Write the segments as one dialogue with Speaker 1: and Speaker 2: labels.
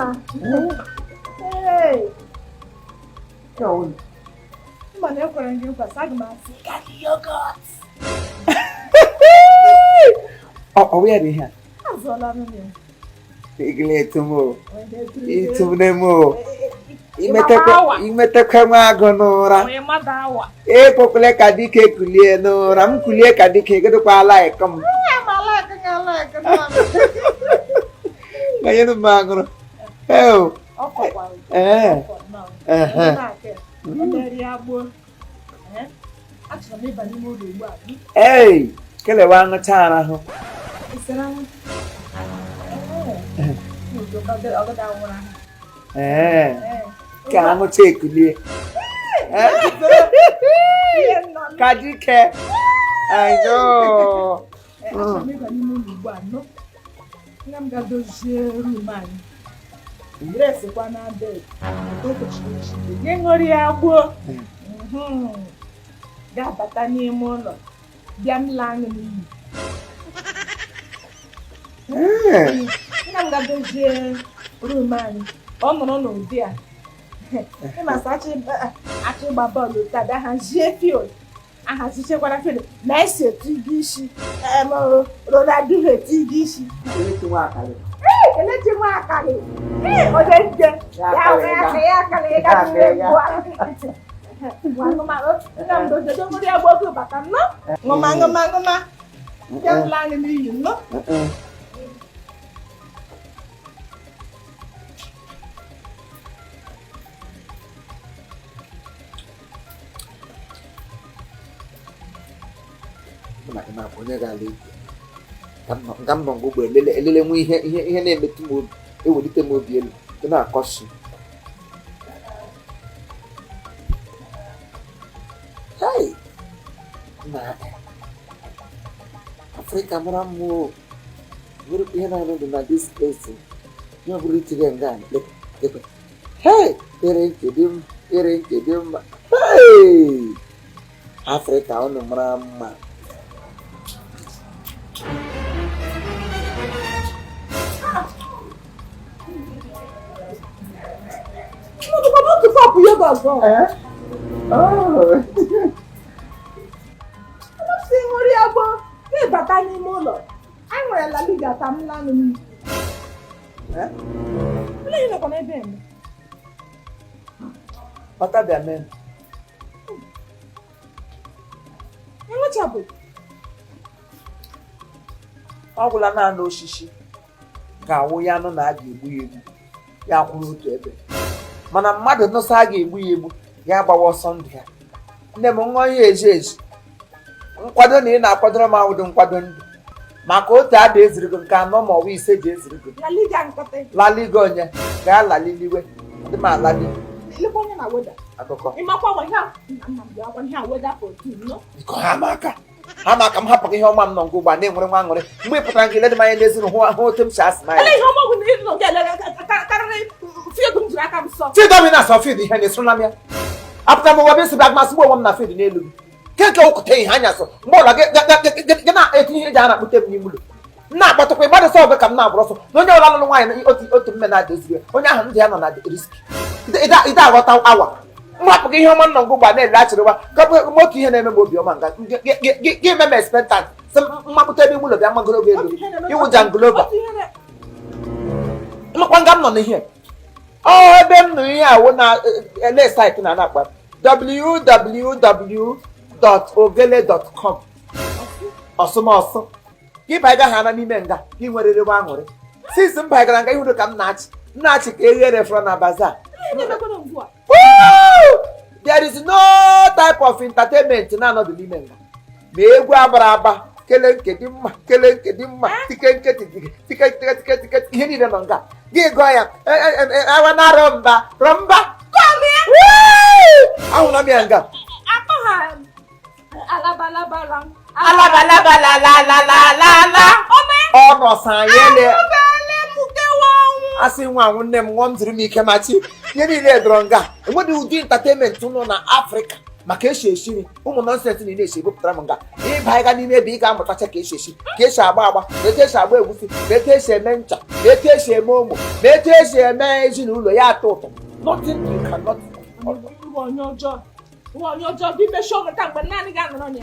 Speaker 1: Hey.
Speaker 2: Go.
Speaker 1: Man, you're going to give us a yogurt.
Speaker 2: Oh, where are they here?
Speaker 1: That's all I know.
Speaker 2: Igletumo. Itumnemo. Imete kama gonora. Popule kadike kulie no. Ram kulie kadike kedo pa like come. Ngayon magro. Oh. Hey, kele wanga chana ho. Kamu cek dia. Kadike. I know.
Speaker 1: Oh no, dear. He must actually bubble that I have field. I have to check what I feel. Nice dish. Roda do a dish. Let you walk. Hey, or then, one don't worry about them, no? Mama. Young land in you, no?
Speaker 2: Mà punya kali gampang gue lele mu ihe na-emetu m obi ewelite m obi elu dị na-akọsi hai na Africa mara mma nwere ihe na-arụ dị na this place ihe ọbụla itinye nga lekwe hey ere nke dị mma hey Africa ọnụ mara mma
Speaker 1: Oh. I'm saying, what are you about? Batani Molo. I'm wearing La Liga Tamlan. What are you not going to do?
Speaker 2: What are their men?
Speaker 1: What's up?
Speaker 2: Ọgwụla na-anọ osisi ga-awụ ya nọ na a ga-egbu ya egbu ya kwụrụ otu ebe mana mmadụ nọsa a ga-egbu ya egbu ya gbawa ọsọ ndụ ya nne m nwa ihe eji nkwado na ị na-akwadoro m awụdị nkwado ndụ maka otu ada ezirigo nke anọ ma ọwa ise ji ezirigo laligo onye gaa laliliwe dị m alali akụkọ iko ha maka m hapụghị ihe ọma m nọ ngwa na-enwere nwa aṅụrị mgbe ị pụtara nke ledị m anya n'ezi hụ otu m si asị na Fidomina so feed ihe na-esoro na ya apụta m ụwa esi bag masị gbo m na feed n'elu gị keke okwute ihe anya so mgbe ụlọ gị na-etinye ihe eji a na-akpụte m n'ime ụlọ na-akpọtụkwa ịgbadị sọ ọgụ ka m na-abụrụ ọsọ na onye ọla lụrụ nwaanyị otu mme na-adoziri onye ahụ ndị ya nọ na riski ide aghọta awa mgbapụghị ihe ọma nọ ngwa na-ele achịrịwa kapụ otu ihe na-eme m obiọma nga gị meme expectant sị mmapụta ebe ụlọ bịa magoro gị elu iwu jangloba makwa nga m nọ n'ihe ebe m nụrụ ihe awụ na ele site na na-akpa www.ogele.com ọsụmọsụ gị baga ha na n'ime nga gị nwerere nwa aṅụrị since m bagara nga ihudo ka m na-achị ka eghere fọrọ na bazaar. There is no type of entertainment na-anọdụ n'ime nga ma egwu agbara agba kele nke dị mma tike ihe niile nọ nga gị gụọ ya awa na rọmba ahụla m ya nga ọ nọsa yele asị nwa nne m nwa m zuru m ike machi ihe niile dọrọ nga enweghị ụdị entertainment nọ na Africa maka esi eshiri ụmụ nọnsensị niile esi ebupụtara m nga ịba ịga n'ime ebe ị ga-amụtacha ka esi esi ka esi agba agba ma etu esi agba egwusi ma etu esi eme ncha ma etu esi eme ụmụ ma etu esi eme ezinụlọ ya atọ ụtọ nothing you cannot
Speaker 1: onye ọjọọ bụ ime shọọ ka mgbe naanị ga-anọrọ ya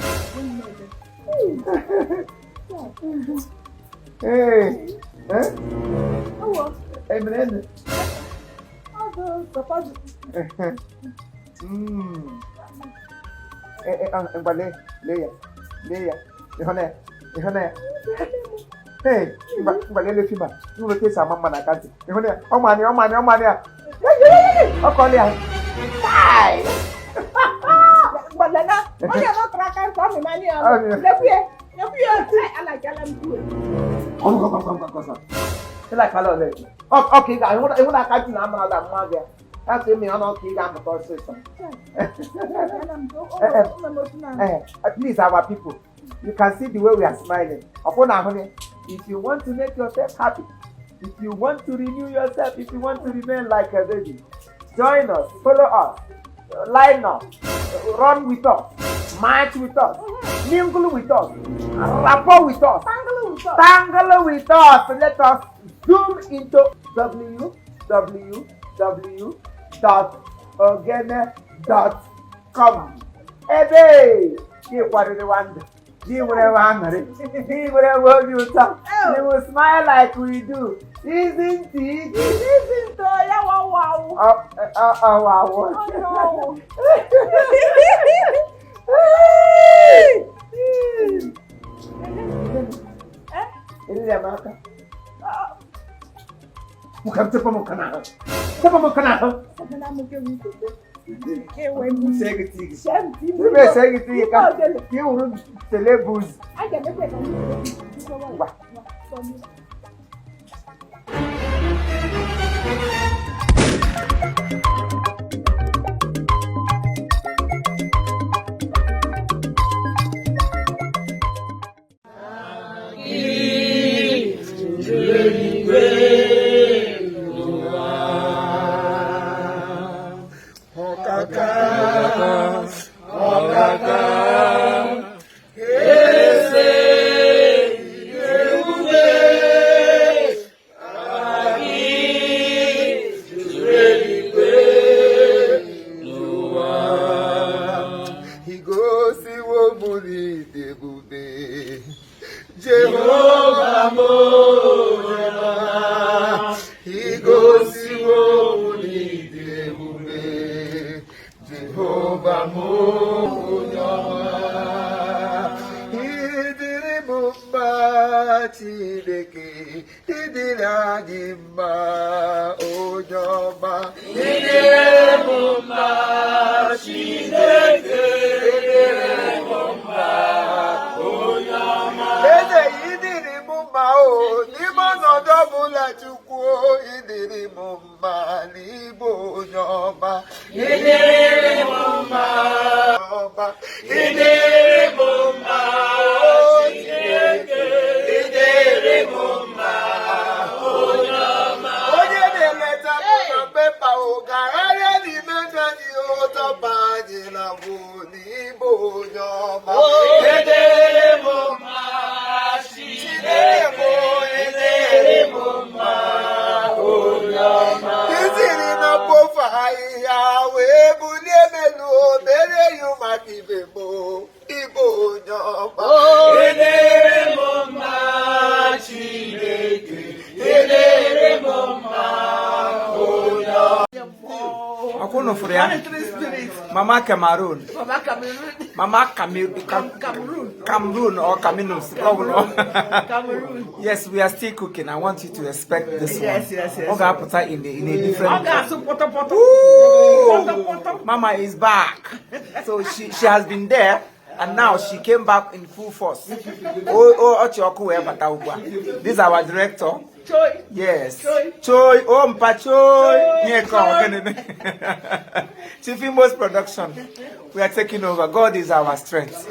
Speaker 2: Please, our people, you can see the way we are smiling. If you want to make yourself happy, if you want to renew yourself, if you want to remain like a baby, join us, follow us, line up, run with us, march with us, mingle with us, rapport with us, tangle with us. Let us zoom into www.ogene.com. Ebe you will smile like we do, isn't it? Wow. Mama Cameroon. Cameroon or Caminus. Cameroon. Yes, we are still cooking. I want you to expect this one. Yes. In a different. Mama is back. So she has been there. And now she came back in full force. This is our director. Choi. Yes. Choi. Oh, Mpachoy. Chiefimo's production. We are taking over. God is our strength.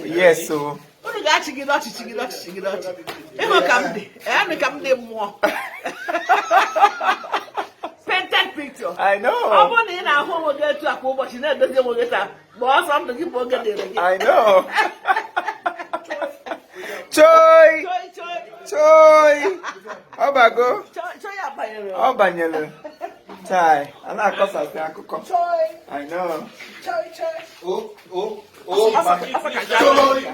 Speaker 2: Yes, so. Painted picture. I know.
Speaker 1: Ọ bụrụ na ị na-ahụ onwe gị etu a kwa ụbọchị na-edozi onwe gị taa, gbaa ọsọ ndụ gị bụ oge dịrị gị.
Speaker 2: I know. Choi. Choi. Obago.
Speaker 1: Choi abanyere.
Speaker 2: Ọ banyere. Chai. A na-akọsasị akụkọ.
Speaker 1: Choi.
Speaker 2: I know.
Speaker 1: Choi.
Speaker 2: Oh. Choi.